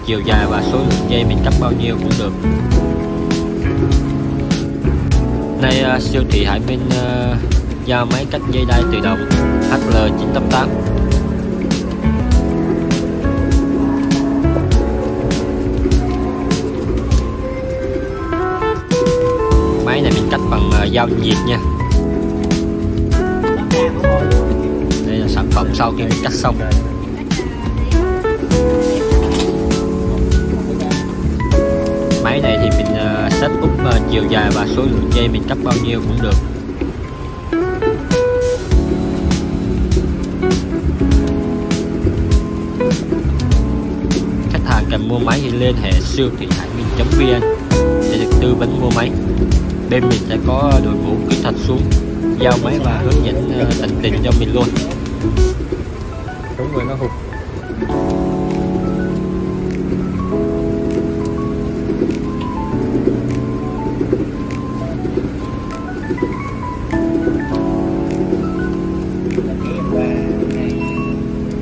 chiều dài và số lượng dây mình cắt bao nhiêu cũng được. Nay siêu thị Hải Minh giao máy cắt dây đai tự động HL988. Máy này mình cắt bằng dao nhiệt nha. Đây là sản phẩm sau khi mình cắt xong. Máy này thì mình set up chiều dài và số lượng dây mình cắt bao nhiêu cũng được. Khách hàng cần mua máy thì liên hệ siêu thị hải minh.vn để được tư vấn mua máy. Bên mình sẽ có đội ngũ kỹ thuật xuống giao máy và hướng dẫn tận tình cho mình luôn. Đúng rồi, nó hụt.